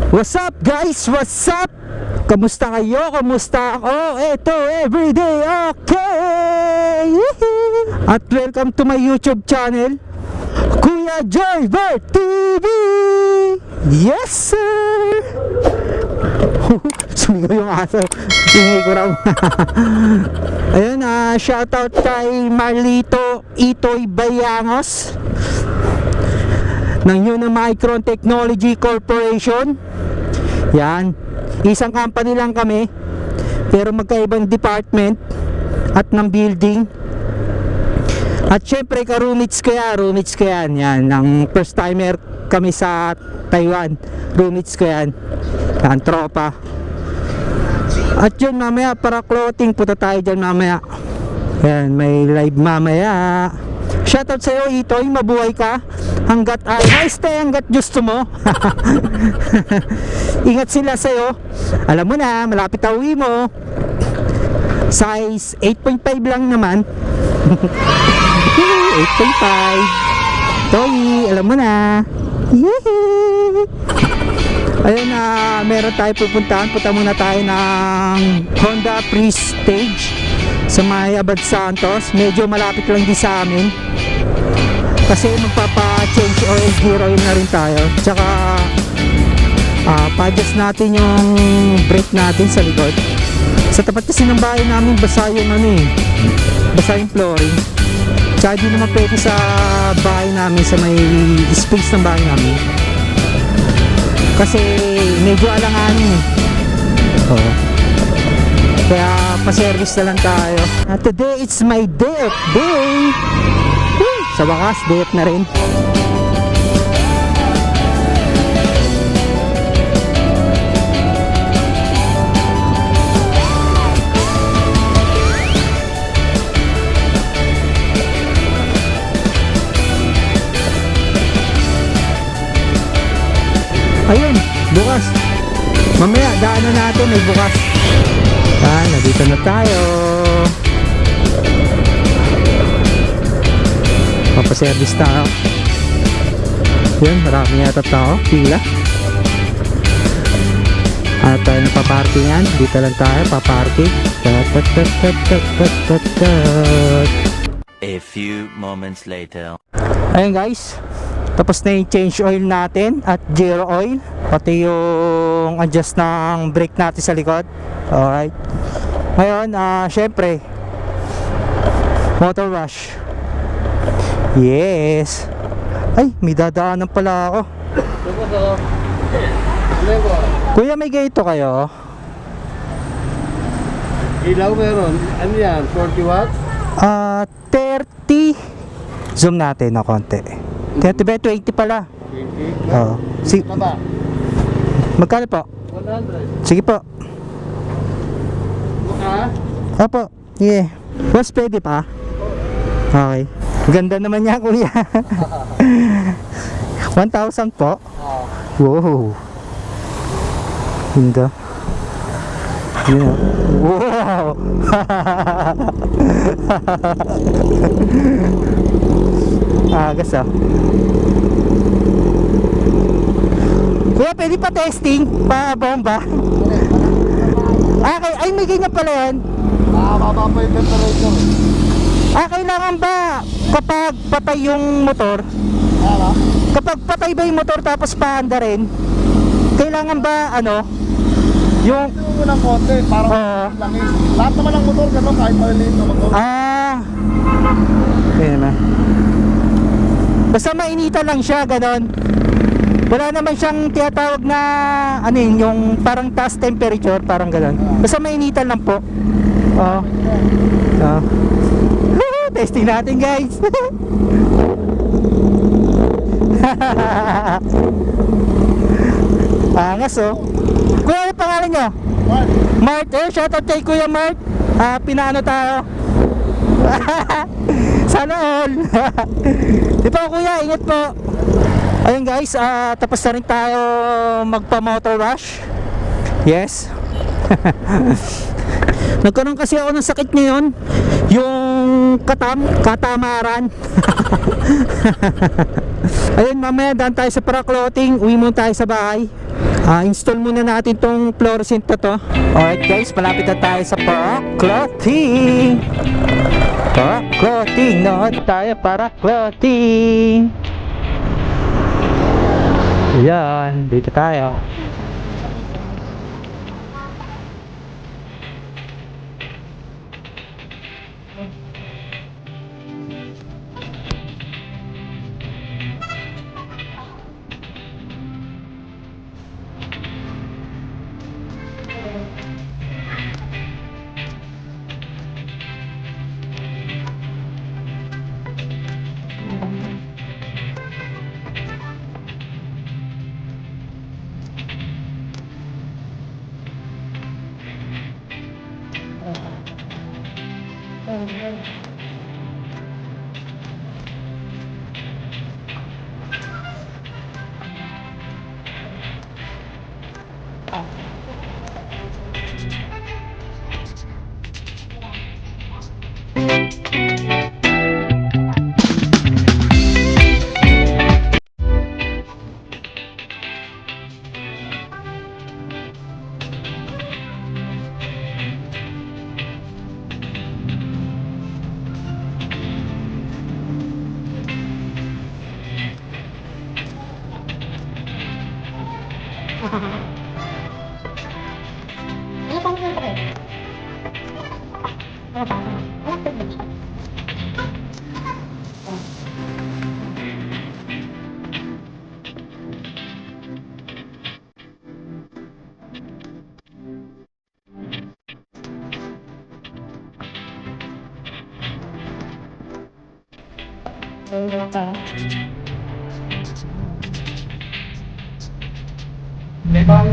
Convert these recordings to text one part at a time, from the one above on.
What's up guys? What's up? Kamusta kayo? Kamusta ako? Eto, everyday okay! At welcome to my YouTube channel, Kuya Joyver TV! Yes sir! Sumigaw yung aso. Ingay ko raw. Ayun, shoutout kay Marlito Itoy Bayangos ng Unimicron Technology Corporation. Yan, isang company lang kami pero magkaibang department at ng building. At syempre roommates ko yan, yan ang first timer kami sa Taiwan. Roommates ko yan, tropa. At yun, mamaya para clothing, punta tayo dyan mamaya. Yan, may live mamaya. Shoutout sa'yo Itoy, mabuhay ka hanggat stay hanggat gusto mo. Ingat sila sa'yo. Alam mo na, malapit na uwi mo. Size 8.5 lang naman. 8.5 Toy, alam mo na. Ayun, meron tayo pupuntahan. Punta muna tayo ng Honda Prestige sa may Abad Santos. Medyo malapit lang din sa amin kasi magpapa-change oil, gear oil na rin tayo. Tsaka pa-adjust natin yung brake natin sa likod. Sa tapat kasi ng bahay namin basa yung basa yung flooring. Tsaka di naman pwede sa bahay namin, sa may space ng bahay namin kasi medyo alanganin oh. Kaya pa-service na lang tayo. Today it's my day of day. Sa wakas, day off na rin. Ayun, bukas. Mamaya, daanan natin, may bukas. Nandito na tayo. Papaservice tayo. Yun, marami yata tao, pila. At tayo napaparkingan. Dito lang tayo, paparking. A few moments later. Ayun guys, tapos na yung change oil natin at gear oil, pati yung adjust ng brake natin sa likod. Alright. Ngayon, syempre motor wash. Yes. Ay, may dadaanan pala ako. Kuya, may ganito kayo? Ilaw meron. Ano yan? 40 watts? 30. Zoom natin na konti. 20 pala. 20? Oo. Magkano po? 100. Sige po. Opo. Yeah. Boss, pwede pa? Okay. Ganda naman niya, kuya. 1,000 po? Wow. Ganda. Yeah. Wow. Agas Kuya, pwede pa testing? Pa bomba? Okay, ay may ganyan pala yan. Mababa pa yung temperature. Kailangan ba kapag patay yung motor? Ano? Kapag patay ba yung motor tapos paanda rin? Kailangan ba yung Ito mo ng konti, parang langis. Lahat naman ng motor gano'n, kahit maliliit na motor. Kaya naman. Basta mainita lang siya, ganon. Wala naman siyang tinatawag na yung parang taas temperature, parang ganon. Basta mainitan lang po. Testing natin guys. Angas Kuya, ano pangalan nyo? Mart. Shoutout kay Kuya Mart. Pinaano tayo. Sana all. Di pa kuya, ingat po. Ayun guys, tapos na rin tayo magpa-motor wash. Yes. Nagkaroon kasi ako ng sakit ngayon, yung katamaran. Ayun, mamaya daan tayo sa para clothing, uwi muna tayo sa bahay. Install muna natin tong fluorescent na to. Alright guys, malapit na tayo sa Park Clothing. Park Clothing, no? Tayo para clothing. Yan, dito tayo. Ano pang siyempre?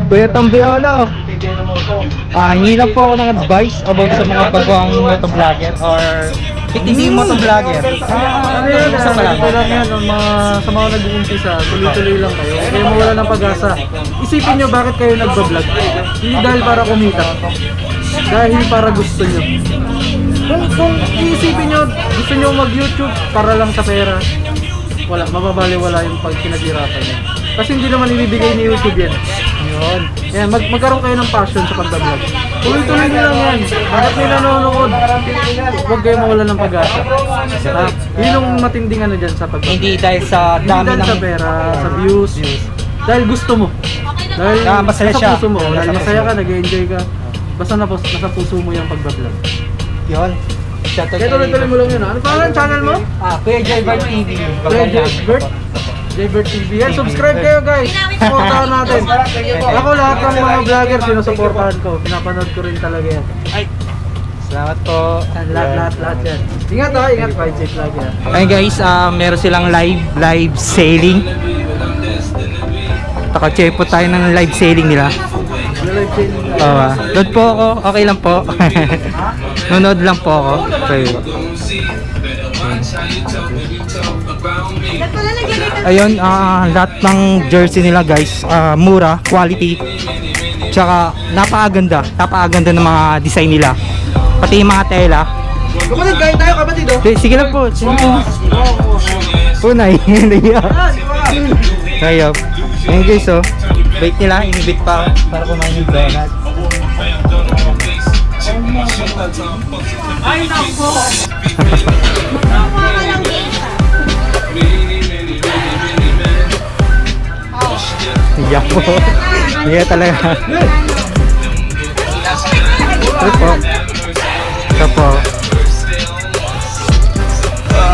Kuya Tambiola, hingi lang po ako ng advice about sa mga bagong motovlogger or hindi motovlogger. Isa pa lang. Ito lang yan, sa mga nag-uumpisa, tuloy-tuloy lang kayo. Kaya mawala ng pag-asa. Isipin nyo bakit kayo nagbablog. Hindi dahil para kumita. Dahil para gusto nyo. Kung iisipin nyo, gusto nyo mag-YouTube para lang sa pera, wala, mababaliwala yung pag pinaghirapan nyo. Kasi hindi naman ibibigay ni YouTube yan. Yun. Yan, magkaroon kayo ng passion sa pagbablog. Tuloy-tuloy nyo lang yan. Bakit may nanonood? Huwag kayo mawala ng pag-asa. Yun yung matinding ano dyan sa pagbablog. Hindi dahil sa Hindi dami dahil ng sa pera, sa views. Dahil gusto mo. Dahil masaya nasa siya. puso mo. Dahil Nasa masaya puso. ka, nag-enjoy ka. Basta nasa puso mo yung pagbablog. yun. Shoutout Kaya tuloy-tuloy mo lang yun. Ano pangalan channel mo? Kuya Jaybird TV. Kuya Jaybird? Jaybird TV. Yan, subscribe kayo guys. Supportahan natin. Ako lahat ng mga vlogger, sinusuportahan ko. Pinapanood ko rin talaga yan. Salamat po. Lahat yan. Ingat ha, ingat. 5G vlog yan. Ayun guys, meron silang live selling. Taka-check po tayo ng live selling nila. Live channel. Doon po ako, okay lang po. Nanonood lang po ako. Okay. Ayun, lahat ng jersey nila guys, mura, quality. Tsaka napakaganda ng mga design nila. Pati yung mga tela. Kapatid, kain tayo kapatid oh. Sige lang po. Sige po. Unay. Kaya, ayun guys oh. Bait nila, inibit pa para kumain yung donut. Ay, nako! Iyak po. Iyak talaga. Ito po. Ito po.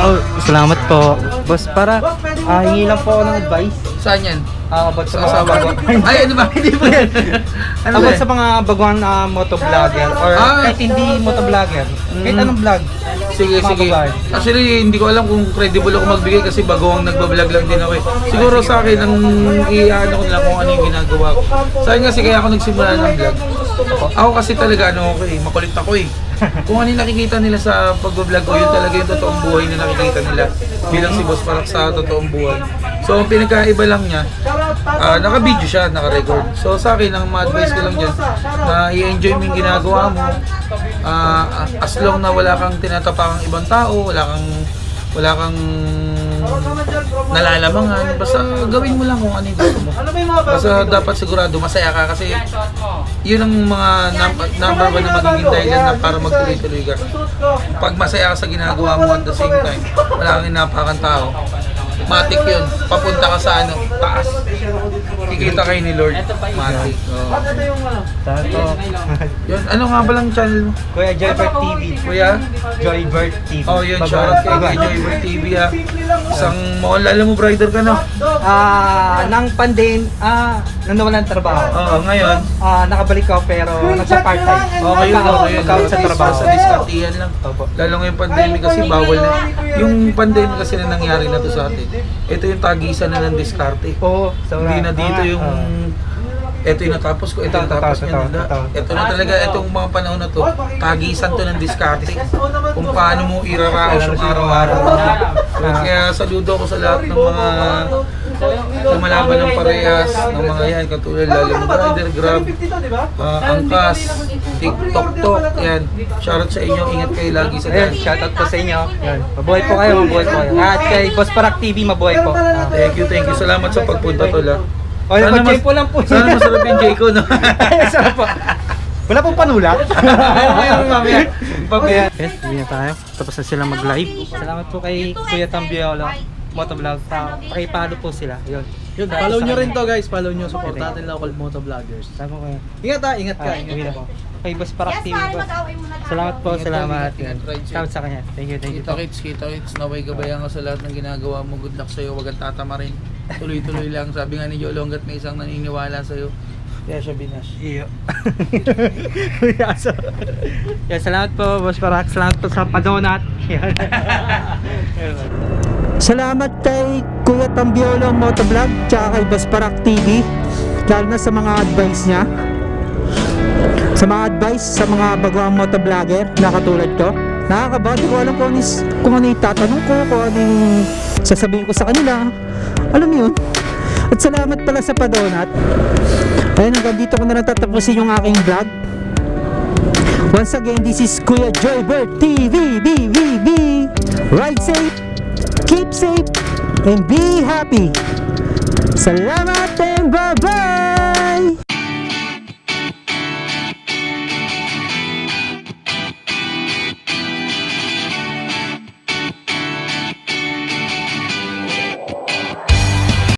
Oh, salamat po. Boss, para hingi lang po ako ng advice. Saan yan? About sa mga bagong Ay, ano ba? Hindi po yan. Ano ba about yan? sa mga bagong motovlogger or kahit hindi motovlogger. Kahit anong vlog. Sige, Mga sige. babae. Actually, hindi ko alam kung credible ako magbigay kasi bagong nagbablog lang din ako eh. Siguro sa akin, ang i-ano ko lang kung ano yung ginagawa ko. Sa akin kasi kaya ako nagsimula ng vlog. Ako kasi talaga, makulit ako eh. Kung ano yung nakikita nila sa pag-vlog ko, yun talaga yung totoong buhay na nakikita nila bilang si Boss Parak sa totoong buhay. So, ang pinagkaiba lang niya, naka-video siya, naka-record. So, sa akin, ang ma-advise ko lang dyan, na i-enjoy mo yung ginagawa mo, as long na wala kang tinatapakang ibang tao, wala kang nalalamangan. Basta gawin mo lang kung ano yung gusto mo. Basta dapat sigurado masaya ka kasi yun ang mga number one na magiging dahilan na para magtuloy-tuloy ka. Pag masaya ka sa ginagawa mo at the same time, wala kang inapakan tao, matik yun. Papunta ka sa taas. Kikita kayo ni Lord. Matik. Yun, ano nga ba lang channel mo? Kuya Joybert TV. Kuya? Joybert TV. Oh, yun, shoutout kay Joybert TV ha. Isang alam mo, brider ka na. Nang nang nawalan ng trabaho. Oo, ngayon. Nakabalik ako pero nagsa-part-time. Okay yun, okay yun. Pagka-out sa trabaho. Sa diskartihan lang. Lalo ngayong pandemic kasi bawal na. Yung pandemic kasi na nangyari na to sa atin. Ito yung tagisan na ng diskarte. Oo. Hindi na dito yung ito yung natapos ko, ito yung natapos niya. Ito na talaga, itong mga panahon na to, tagisan to ng diskarte. Kung paano mo iraraos yung araw-araw. Kaya saludo ko sa lahat ng mga lumalaban ng parehas, ng mga yan, katulad Lalang Rider, Grab, Angkas, TikTok, yan. Shoutout sa inyo, ingat kayo lagi sa daan. Shoutout po sa inyo. Yan. Mabuhay po kayo, mabuhay po kayo. At kay Boss Parak TV, mabuhay po. Thank you. Salamat sa pagpunta tol ha. Sana po lang po. Sana masarap yung Jay ko, no? Sarap po. Wala pong panulat. Ayun, mamaya. Yes, hindi na tayo. Tapos na sila mag-live. Salamat po kay Kuya Tambiolo Motovlog. Pakipalo po sila. Yun. Yun, follow nyo rin to guys. Follow nyo, support natin local motovloggers. Tama ko. Ingat ha, ingat ka. Uwi na po. Kay Boss Parak TV po. Salamat po, salamat. Salamat sa kanya. Thank you. Kita kits. Naway gabayan ka sa lahat ng ginagawa mo. Good luck sa'yo. Huwag kang tatama rin. Tuloy-tuloy lang. Sabi nga ni Jolo, hanggat may isang naniniwala sa'yo. Kaya siya binash. Iyo. Yan, salamat po, Boss Parak. Salamat po sa padonat. Salamat kay Kuya Tambiolo Motovlog tsaka kay Boss Parak TV, lalo na sa mga advice niya, sa mga advice sa mga bagong motovlogger na katulad ko. Nakakaba, di ko alam kung ano yung tatanong ko, kung ano yung sasabihin ko sa kanila. Alam mo yun. At salamat pala sa padonat. Ayun, hanggang dito ko na natatapusin yung aking vlog. Once again, this is Kuya Joybert TV. Ride safe, keep safe, and be happy. Salamat and bye-bye!